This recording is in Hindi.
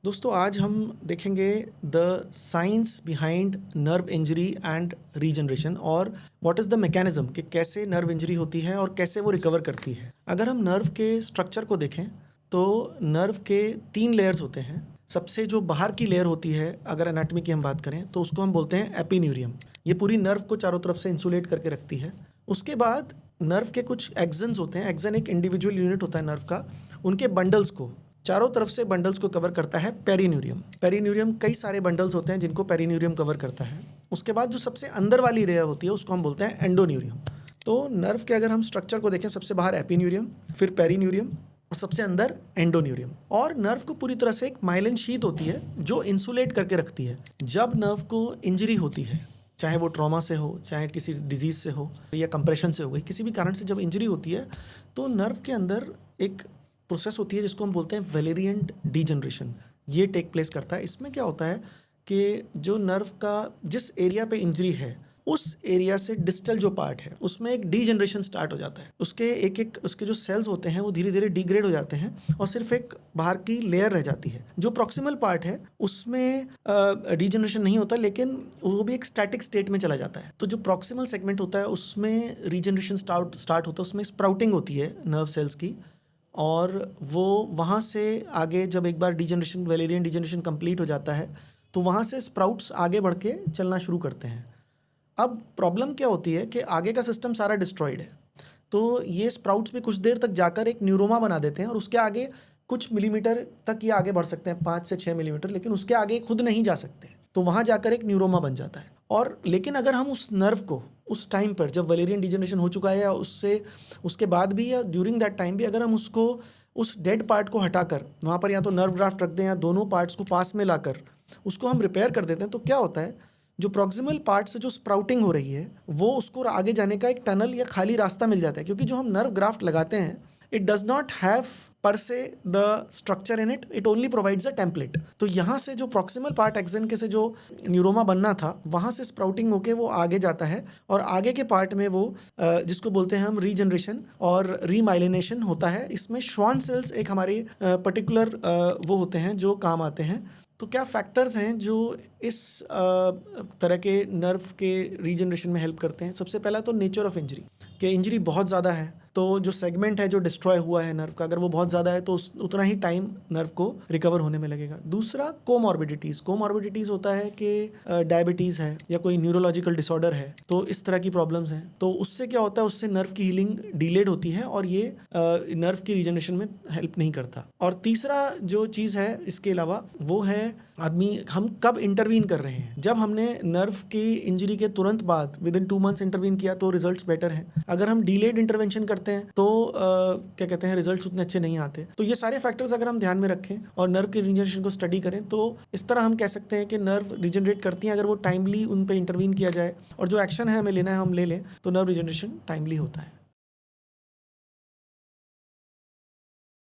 दोस्तों आज हम देखेंगे the science behind nerve injury and regeneration और व्हाट इज़ द मैकेनिज्म कि कैसे नर्व इंजरी होती है और कैसे वो रिकवर करती है। अगर हम नर्व के स्ट्रक्चर को देखें तो नर्व के 3 लेयर्स होते हैं। सबसे जो बाहर की लेयर होती है, अगर एनाटॉमी की हम बात करें तो उसको हम बोलते हैं एपिन्यूरियम। ये पूरी नर्व को चारों तरफ से इंसुलेट करके रखती है। उसके बाद नर्व के कुछ एक्सन्स होते हैं। एक्सन एक इंडिविजुअल यूनिट होता है नर्व का, उनके बंडल्स को चारों तरफ से बंडल्स को कवर करता है पेरिन्यूरियम। पेरिन्यूरियम कई सारे बंडल्स होते हैं जिनको पेरिन्यूरियम कवर करता है। उसके बाद जो सबसे अंदर वाली लेयर होती है उसको हम बोलते हैं एंडोन्यूरियम। तो नर्व के अगर हम स्ट्रक्चर को देखें, सबसे बाहर एपिन्यूरियम, फिर पेरिन्यूरियम और सबसे अंदर एंडोन्यूरियम। और नर्व को पूरी तरह से एक माइलिन शीथ होती है जो इंसुलेट करके रखती है। जब नर्व को इंजरी होती है, चाहे वो ट्रॉमा से हो, चाहे किसी डिजीज से हो या कंप्रेशन से हो गई, किसी भी कारण से जब इंजरी होती है तो नर्व के अंदर एक प्रोसेस होती है जिसको हम बोलते हैं वेलेरिएंट डीजनरेशन। ये टेक प्लेस करता है। इसमें क्या होता है कि जो नर्व का जिस एरिया पे इंजरी है उस एरिया से डिस्टल जो पार्ट है उसमें एक डीजनरेशन स्टार्ट हो जाता है। उसके जो सेल्स होते हैं वो धीरे धीरे डिग्रेड हो जाते हैं और सिर्फ एक बाहर की लेयर रह जाती है। जो प्रॉक्सिमल पार्ट है उसमें डीजनरेशन नहीं होता, लेकिन वो भी एक स्टैटिक स्टेट में चला जाता है। तो जो प्रॉक्सिमल सेगमेंट होता है उसमें रीजनरेशन स्टार्ट होता है, उसमें स्प्राउटिंग होती है नर्व सेल्स की, और वो वहाँ से आगे जब एक बार डीजनरेशन वेलेरियन डीजनरेशन कंप्लीट हो जाता है तो वहाँ से स्प्राउट्स आगे बढ़ के चलना शुरू करते हैं। अब प्रॉब्लम क्या होती है कि आगे का सिस्टम सारा डिस्ट्रॉयड है, तो ये स्प्राउट्स भी कुछ देर तक जाकर एक न्यूरोमा बना देते हैं और उसके आगे कुछ मिलीमीटर तक ये आगे बढ़ सकते हैं, 5 से 6 मिलीमीटर, लेकिन उसके आगे खुद नहीं जा सकते। तो वहाँ जाकर एक न्यूरोमा बन जाता है। और लेकिन अगर हम उस नर्व को उस टाइम पर जब वेलेरियन डीजनरेशन हो चुका है या उसके बाद भी या ड्यूरिंग दैट टाइम भी अगर हम उसको उस डेड पार्ट को हटाकर वहाँ पर या तो नर्व ग्राफ्ट रख दें या दोनों पार्ट्स को पास में लाकर उसको हम रिपेयर कर देते हैं, तो क्या होता है, जो प्रॉक्सिमल पार्ट से जो स्प्राउटिंग हो रही है वो उसको आगे जाने का एक टनल या खाली रास्ता मिल जाता है। क्योंकि जो हम नर्व ग्राफ्ट लगाते हैं इट डज नॉट हैव पर से the structure in it only provides a template. तो यहाँ से जो प्रॉक्सिमल पार्ट एक्सन के से जो न्यूरोमा बनना था वहाँ से स्प्राउटिंग होके वो आगे जाता है और आगे के पार्ट में वो जिसको बोलते हैं हम रीजनरेशन और रीमाइलिनेशन होता है। इसमें श्वान सेल्स एक हमारी पर्टिकुलर वो होते हैं जो काम आते हैं। तो क्या फैक्टर्स हैं जो इस तरह के नर्व के रीजनरेशन में हेल्प करते हैं? सबसे पहला तो नेचर ऑफ इंजरी, कि इंजरी बहुत ज़्यादा है तो जो सेगमेंट है जो डिस्ट्रॉय हुआ है नर्व का, अगर वो बहुत ज़्यादा है तो उतना ही टाइम नर्व को रिकवर होने में लगेगा। दूसरा कोमॉर्बिडिटीज़ होता है कि डायबिटीज़ है या कोई न्यूरोलॉजिकल डिसऑर्डर है, तो इस तरह की प्रॉब्लम्स हैं। तो उससे क्या होता है, उससे नर्व की हीलिंग डिलेड होती है और ये नर्व की रीजनरेशन में हेल्प नहीं करता। और तीसरा जो चीज़ है इसके अलावा वो है हम कब इंटरवीन कर रहे हैं। जब हमने नर्व की इंजरी के तुरंत बाद विद इन 2 मंथ्स इंटरवीन किया तो रिजल्ट्स बेटर हैं। अगर हम डिलेड इंटरवेंशन करते हैं तो क्या कहते हैं, रिजल्ट्स उतने अच्छे नहीं आते। तो ये सारे फैक्टर्स अगर हम ध्यान में रखें और नर्व की रीजनरेशन को स्टडी करें तो इस तरह हम कह सकते हैं कि नर्व रीजनरेट करती हैं अगर वो टाइमली उन पर इंटरवीन किया जाए और जो एक्शन है हमें लेना है हम ले लें तो नर्व रीजनरेशन टाइमली होता है।